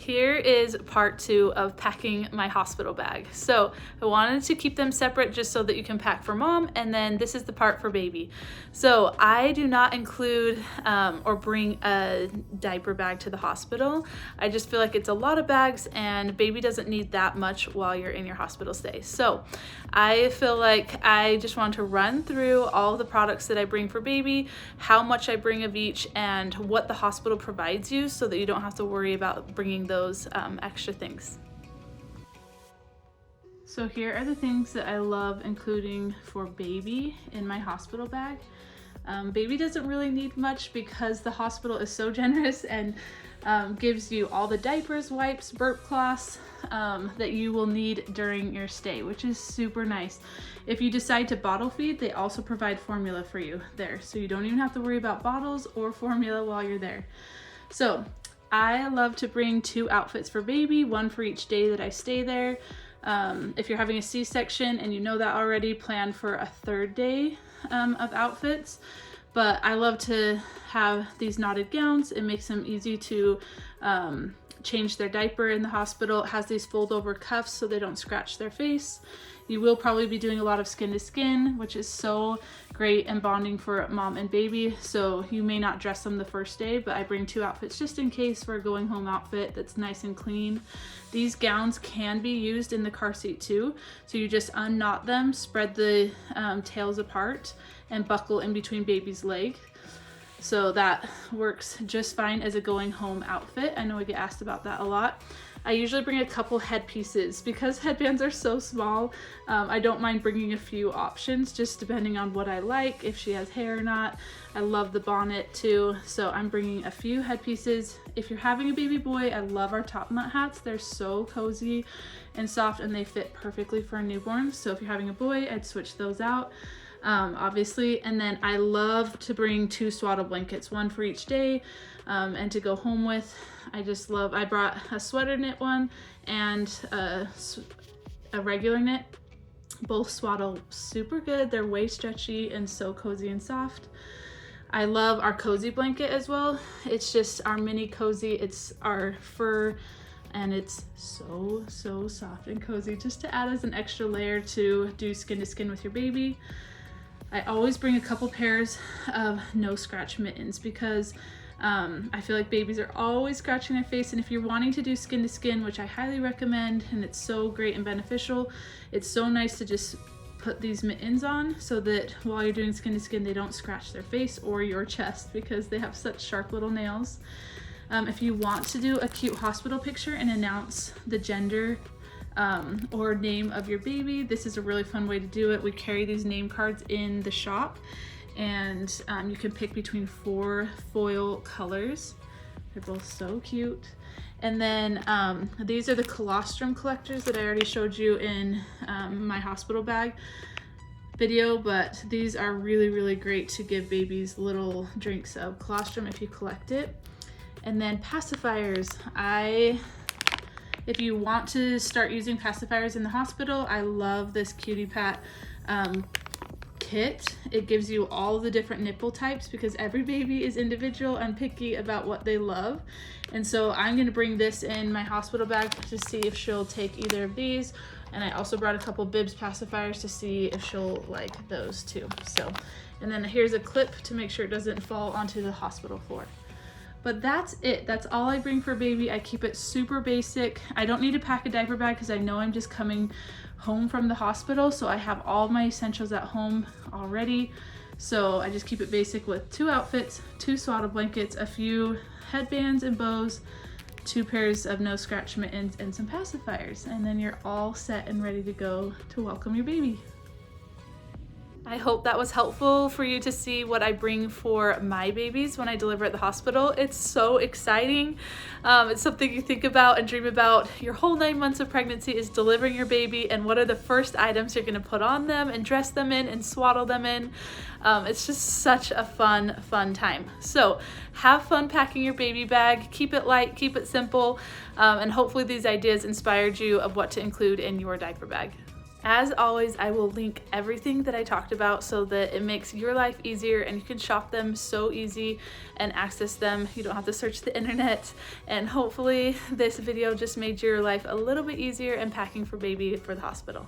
Here is part 2 of packing my hospital bag. So I wanted to keep them separate just so that you can pack for mom, and then this is the part for baby. So I do not include or bring a diaper bag to the hospital. I just feel like it's a lot of bags and baby doesn't need that much while you're in your hospital stay. So I feel like I just want to run through all of the products that I bring for baby, how much I bring of each, and what the hospital provides you so that you don't have to worry about bringing those extra things. So here are the things that I love including for baby in my hospital bag. Baby doesn't really need much because the hospital is so generous and gives you all the diapers, wipes, burp cloths that you will need during your stay, which is super nice. If you decide to bottle feed, they also provide formula for you there, so you don't even have to worry about bottles or formula while you're there. So I love to bring 2 outfits for baby, one for each day that I stay there. If you're having a C-section and you know that already, plan for a 3rd day of outfits. But I love to have these knotted gowns. It makes them easy to change their diaper in the hospital. It has these fold over cuffs so they don't scratch their face. You will probably be doing a lot of skin to skin, which is so great and bonding for mom and baby. So you may not dress them the first day, but I bring 2 outfits just in case for a going home outfit that's nice and clean. These gowns can be used in the car seat too. So you just unknot them, spread the tails apart, and buckle in between baby's leg. So that works just fine as a going home outfit. I know I get asked about that a lot. I usually bring a couple headpieces because headbands are so small. I don't mind bringing a few options just depending on what I like, if she has hair or not. I love the bonnet too, so I'm bringing a few headpieces. If you're having a baby boy, I love our top knot hats. They're so cozy and soft and they fit perfectly for a newborn. So if you're having a boy, I'd switch those out. Obviously, and then I love to bring 2 swaddle blankets, one for each day, and to go home with. I brought a sweater knit one and a regular knit. Both swaddle super good. They're way stretchy and so cozy and soft. I love our cozy blanket as well. It's just our mini cozy. It's our fur and it's so soft and cozy, just to add as an extra layer to do skin to skin with your baby. I always bring a couple pairs of no scratch mittens because I feel like babies are always scratching their face, and if you're wanting to do skin to skin, which I highly recommend, and it's so great and beneficial, it's so nice to just put these mittens on so that while you're doing skin to skin, they don't scratch their face or your chest because they have such sharp little nails. If you want to do a cute hospital picture and announce the gender or name of your baby, this is a really fun way to do it. We carry these name cards in the shop, and you can pick between 4 foil colors. They're both so cute. And then these are the colostrum collectors that I already showed you in my hospital bag video, but these are really great to give babies little drinks of colostrum if you collect it. And then pacifiers. If you want to start using pacifiers in the hospital, I love this Cutie Pat kit. It gives you all the different nipple types because every baby is individual and picky about what they love. And so I'm gonna bring this in my hospital bag to see if she'll take either of these. And I also brought a couple bibs pacifiers to see if she'll like those too. So, and then here's a clip to make sure it doesn't fall onto the hospital floor. But that's it. That's all I bring for baby. I keep it super basic. I don't need to pack a diaper bag because I know I'm just coming home from the hospital, so I have all my essentials at home already. So I just keep it basic with 2 outfits, 2 swaddle blankets, a few headbands and bows, 2 pairs of no scratch mittens, and some pacifiers. And then you're all set and ready to go to welcome your baby. I hope that was helpful for you to see what I bring for my babies when I deliver at the hospital. It's so exciting. It's something you think about and dream about. Your whole 9 months of pregnancy is delivering your baby, and what are the first items you're going to put on them and dress them in and swaddle them in. It's just such a fun time. So have fun packing your baby bag. Keep it light, keep it simple, and hopefully these ideas inspired you of what to include in your diaper bag. As always, I will link everything that I talked about so that it makes your life easier and you can shop them so easy and access them. You don't have to search the internet. And hopefully this video just made your life a little bit easier in packing for baby for the hospital.